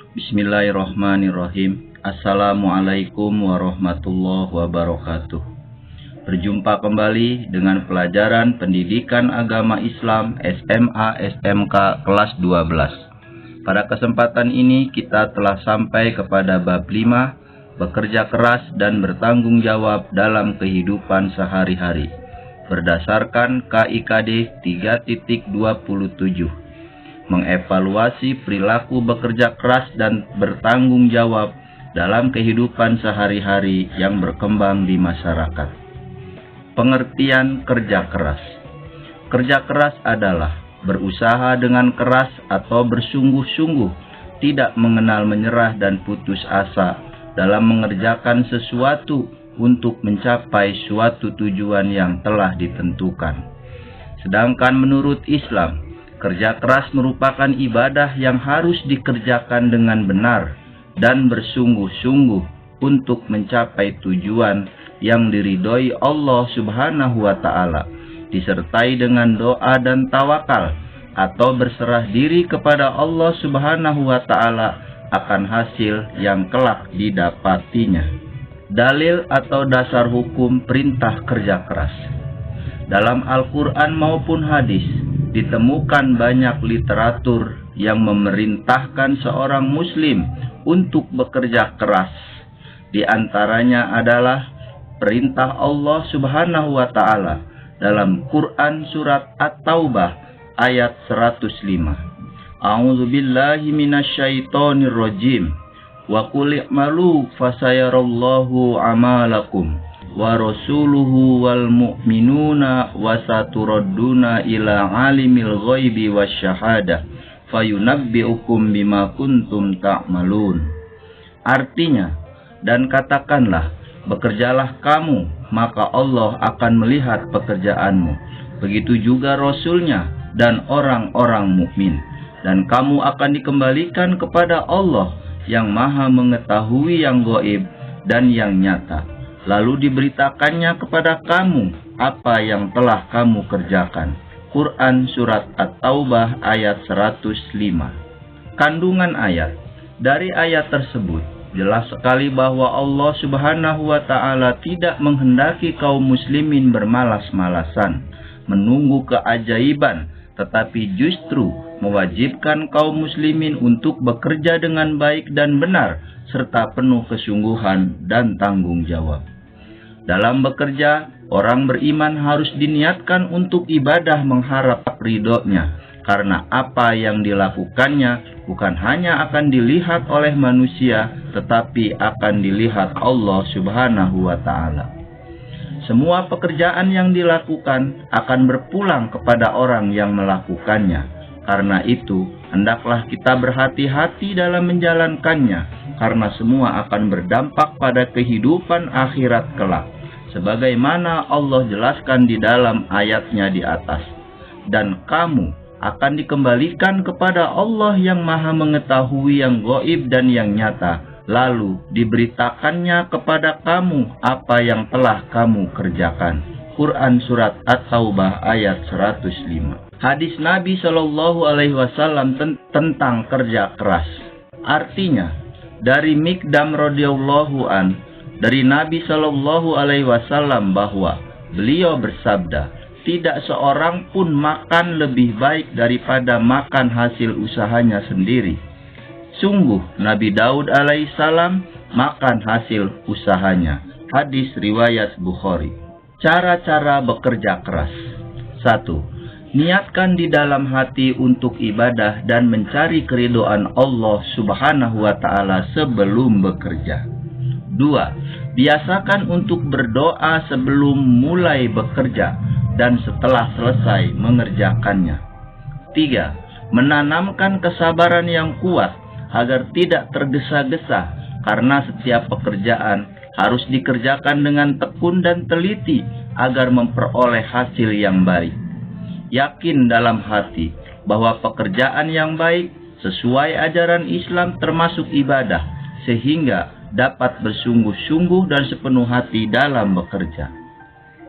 Bismillahirrahmanirrahim. Assalamualaikum warahmatullahi wabarakatuh. Berjumpa kembali dengan pelajaran Pendidikan Agama Islam SMA SMK kelas 12. Pada kesempatan ini kita telah sampai kepada bab 5, bekerja keras dan bertanggung jawab dalam kehidupan sehari-hari, berdasarkan KIKD 3.27. Mengevaluasi perilaku bekerja keras dan bertanggung jawab dalam kehidupan sehari-hari yang berkembang di masyarakat. Pengertian kerja keras. Kerja keras adalah berusaha dengan keras atau bersungguh-sungguh, tidak mengenal menyerah dan putus asa dalam mengerjakan sesuatu untuk mencapai suatu tujuan yang telah ditentukan. Sedangkan menurut Islam, kerja keras merupakan ibadah yang harus dikerjakan dengan benar dan bersungguh-sungguh untuk mencapai tujuan yang diridhoi Allah Subhanahu wa Ta'ala, disertai dengan doa dan tawakal atau berserah diri kepada Allah Subhanahu wa Ta'ala akan hasil yang kelak didapatinya. Dalil atau dasar hukum perintah kerja keras. Dalam Al-Quran maupun hadis, ditemukan banyak literatur yang memerintahkan seorang muslim untuk bekerja keras. Di antaranya adalah perintah Allah Subhanahu wa Ta'ala dalam Quran surat At-Taubah ayat 105. A'udzu billahi minasyaitonir rajim. Wa qul i'malu fasayarallahu amalakum wa rasuluhu wal mu'minuna wa saturadduna ila alimil ghaibi wasyahadah fayunabbi'ukum bima kuntum ta'malun. Artinya, dan katakanlah, bekerjalah kamu, maka Allah akan melihat pekerjaanmu. Begitu juga Rasulnya dan orang-orang mukmin. Dan kamu akan dikembalikan kepada Allah yang maha mengetahui yang gaib dan yang nyata. Lalu diberitakannya kepada kamu apa yang telah kamu kerjakan. Quran Surat At-Taubah ayat 105. Kandungan ayat. Dari ayat tersebut, jelas sekali bahwa Allah Subhanahu wa Ta'ala tidak menghendaki kaum muslimin bermalas-malasan, menunggu keajaiban, tetapi justru mewajibkan kaum muslimin untuk bekerja dengan baik dan benar, serta penuh kesungguhan dan tanggung jawab. Dalam bekerja, orang beriman harus diniatkan untuk ibadah mengharap ridhonya, karena apa yang dilakukannya bukan hanya akan dilihat oleh manusia, tetapi akan dilihat Allah Subhanahu wa Ta'ala. Semua pekerjaan yang dilakukan akan berpulang kepada orang yang melakukannya. Karena itu, hendaklah kita berhati-hati dalam menjalankannya, karena semua akan berdampak pada kehidupan akhirat kelak, sebagaimana Allah jelaskan di dalam ayatnya di atas. Dan kamu akan dikembalikan kepada Allah yang maha mengetahui yang gaib dan yang nyata, lalu diberitakannya kepada kamu apa yang telah kamu kerjakan. Quran Surat At-Taubah ayat 105. Hadis Nabi Shallallahu Alaihi Wasallam tentang kerja keras. Artinya, dari Mikdam radhiyallahu an, dari Nabi Shallallahu Alaihi Wasallam bahwa beliau bersabda, tidak seorang pun makan lebih baik daripada makan hasil usahanya sendiri. Sungguh Nabi Daud alaihissalam makan hasil usahanya. Hadis riwayat Bukhari. Cara-cara bekerja keras. 1. Niatkan di dalam hati untuk ibadah dan mencari keridhaan Allah Subhanahu wa Ta'ala sebelum bekerja. 2. Biasakan untuk berdoa sebelum mulai bekerja dan setelah selesai mengerjakannya. 3. Menanamkan kesabaran yang kuat agar tidak tergesa-gesa, karena setiap pekerjaan harus dikerjakan dengan tekun dan teliti agar memperoleh hasil yang baik. Yakin dalam hati bahwa pekerjaan yang baik sesuai ajaran Islam termasuk ibadah, sehingga dapat bersungguh-sungguh dan sepenuh hati dalam bekerja.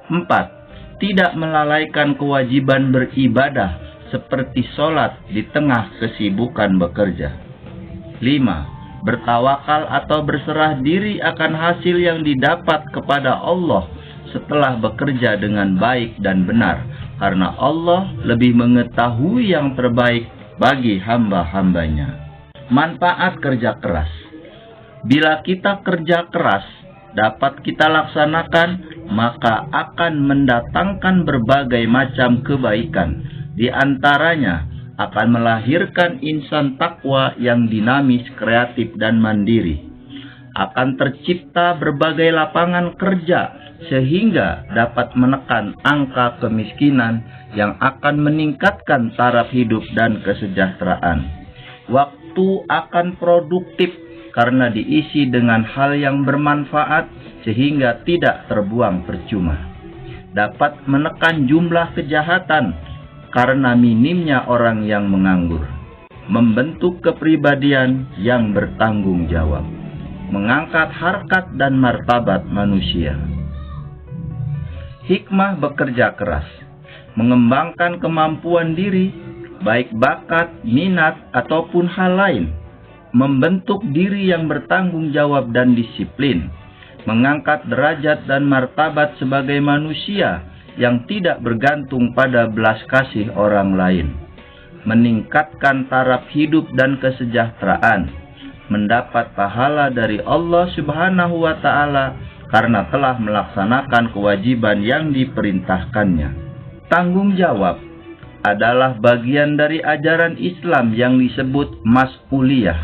4. Tidak melalaikan kewajiban beribadah seperti sholat di tengah kesibukan bekerja. 5. Bertawakal atau berserah diri akan hasil yang didapat kepada Allah setelah bekerja dengan baik dan benar, karena Allah lebih mengetahui yang terbaik bagi hamba-hambanya. Manfaat kerja keras. Bila kita kerja keras dapat kita laksanakan, maka akan mendatangkan berbagai macam kebaikan. Di antaranya akan melahirkan insan takwa yang dinamis, kreatif, dan mandiri. Akan tercipta berbagai lapangan kerja sehingga dapat menekan angka kemiskinan yang akan meningkatkan taraf hidup dan kesejahteraan. Waktu akan produktif karena diisi dengan hal yang bermanfaat sehingga tidak terbuang percuma. Dapat menekan jumlah kejahatan karena minimnya orang yang menganggur. Membentuk kepribadian yang bertanggung jawab. Mengangkat harkat dan martabat manusia. Hikmah bekerja keras. Mengembangkan kemampuan diri, baik bakat, minat, ataupun hal lain. Membentuk diri yang bertanggung jawab dan disiplin. Mengangkat derajat dan martabat sebagai manusia yang tidak bergantung pada belas kasih orang lain. Meningkatkan taraf hidup dan kesejahteraan. Mendapat pahala dari Allah Subhanahu wa Ta'ala karena telah melaksanakan kewajiban yang diperintahkannya. Tanggung jawab adalah bagian dari ajaran Islam yang disebut mas'uliyah.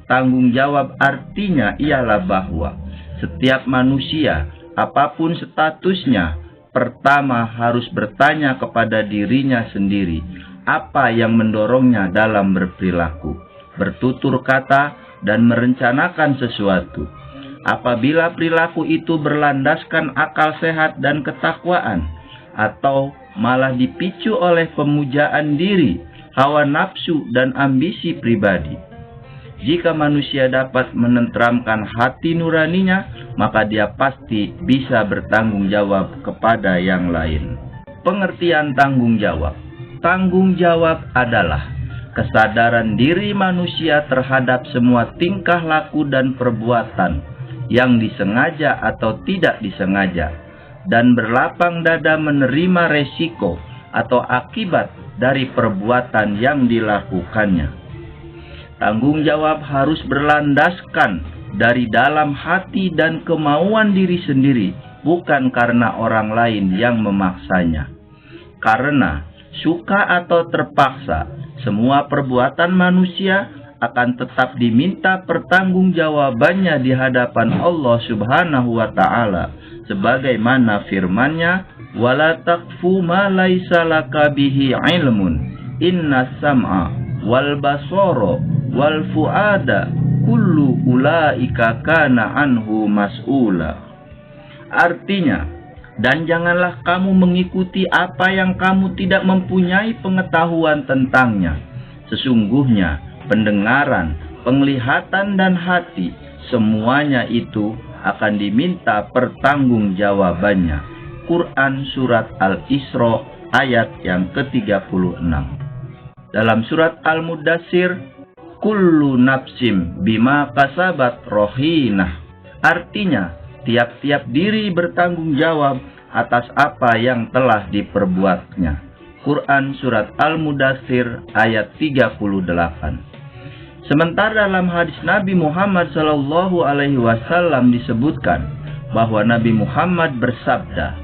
Tanggung jawab artinya ialah bahwa setiap manusia, apapun statusnya, pertama harus bertanya kepada dirinya sendiri, apa yang mendorongnya dalam berperilaku, bertutur kata, dan merencanakan sesuatu. Apabila perilaku itu berlandaskan akal sehat dan ketakwaan, atau malah dipicu oleh pemujaan diri, hawa nafsu, dan ambisi pribadi. Jika manusia dapat menenteramkan hati nuraninya, maka dia pasti bisa bertanggung jawab kepada yang lain. Pengertian tanggung jawab. Tanggung jawab adalah kesadaran diri manusia terhadap semua tingkah laku dan perbuatan yang disengaja atau tidak disengaja, dan berlapang dada menerima resiko atau akibat dari perbuatan yang dilakukannya. Tanggung jawab harus berlandaskan dari dalam hati dan kemauan diri sendiri, bukan karena orang lain yang memaksanya. Karena suka atau terpaksa, semua perbuatan manusia akan tetap diminta pertanggungjawabannya di hadapan Allah Subhanahu wa Ta'ala, sebagaimana firman-Nya, "Wala taqfu ma laisa laka bihi ilmun, inna sam'a wal basara wal fuada kullu ulaika kana anhu mas'ula." Artinya, dan janganlah kamu mengikuti apa yang kamu tidak mempunyai pengetahuan tentangnya. Sesungguhnya pendengaran, penglihatan, dan hati, semuanya itu akan diminta pertanggungjawabannya. Quran Surat Al-Isra ayat yang ke-36. Dalam Surat Al-Mudassir, kullu nafsim bima kasabat rohinah. Artinya, tiap-tiap diri bertanggung jawab atas apa yang telah diperbuatnya. Quran Surat Al-Mudassir ayat 38. Sementara dalam hadis Nabi Muhammad SAW disebutkan bahwa Nabi Muhammad bersabda,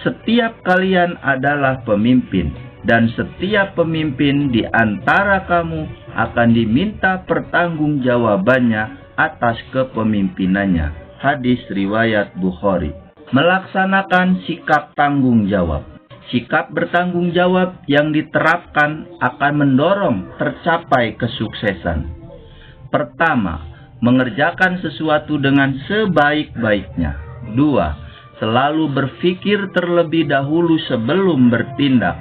"Setiap kalian adalah pemimpin, dan setiap pemimpin di antara kamu akan diminta pertanggungjawabannya atas kepemimpinannya." Hadis riwayat Bukhari. Melaksanakan sikap tanggung jawab. Sikap bertanggung jawab yang diterapkan akan mendorong tercapai kesuksesan. Pertama, mengerjakan sesuatu dengan sebaik-baiknya. 2. Selalu berpikir terlebih dahulu sebelum bertindak.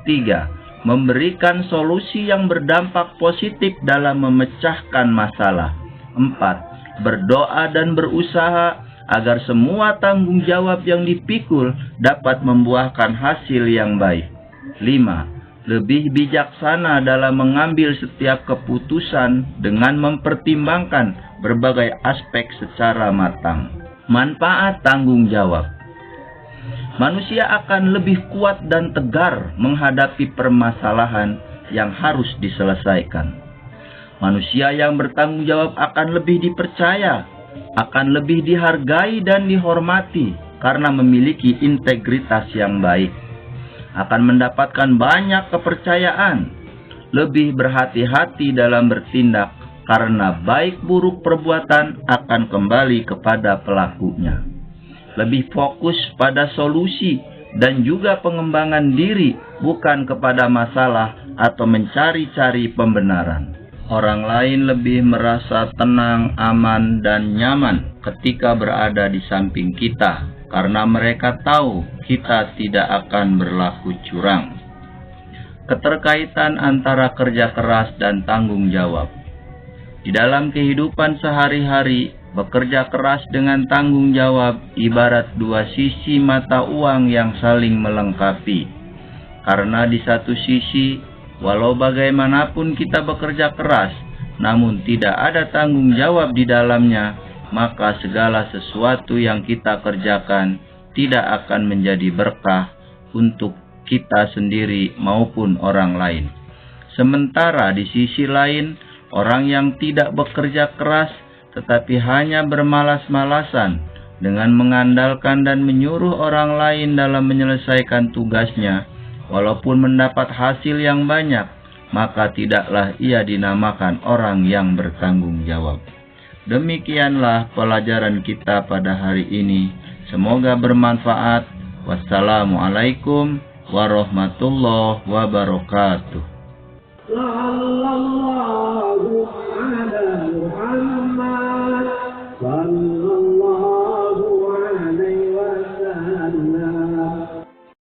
3. Memberikan solusi yang berdampak positif dalam memecahkan masalah. 4. Berdoa dan berusaha agar semua tanggung jawab yang dipikul dapat membuahkan hasil yang baik. 5. lebih bijaksana dalam mengambil setiap keputusan dengan mempertimbangkan berbagai aspek secara matang. Manfaat tanggung jawab. Manusia akan lebih kuat dan tegar menghadapi permasalahan yang harus diselesaikan. Manusia yang bertanggung jawab akan lebih dipercaya, akan lebih dihargai dan dihormati karena memiliki integritas yang baik. Akan mendapatkan banyak kepercayaan, lebih berhati-hati dalam bertindak karena baik buruk perbuatan akan kembali kepada pelakunya. Lebih fokus pada solusi dan juga pengembangan diri, bukan kepada masalah atau mencari-cari pembenaran. Orang lain lebih merasa tenang, aman, dan nyaman ketika berada di samping kita, karena mereka tahu kita tidak akan berlaku curang. Keterkaitan antara kerja keras dan tanggung jawab. Di dalam kehidupan sehari-hari, bekerja keras dengan tanggung jawab ibarat dua sisi mata uang yang saling melengkapi. Karena di satu sisi, walau bagaimanapun kita bekerja keras, namun tidak ada tanggung jawab di dalamnya, maka segala sesuatu yang kita kerjakan tidak akan menjadi berkah untuk kita sendiri maupun orang lain. Sementara di sisi lain, orang yang tidak bekerja keras tetapi hanya bermalas-malasan dengan mengandalkan dan menyuruh orang lain dalam menyelesaikan tugasnya, walaupun mendapat hasil yang banyak, maka tidaklah ia dinamakan orang yang bertanggung jawab. Demikianlah pelajaran kita pada hari ini. Semoga bermanfaat. Wassalamualaikum warahmatullahi wabarakatuh.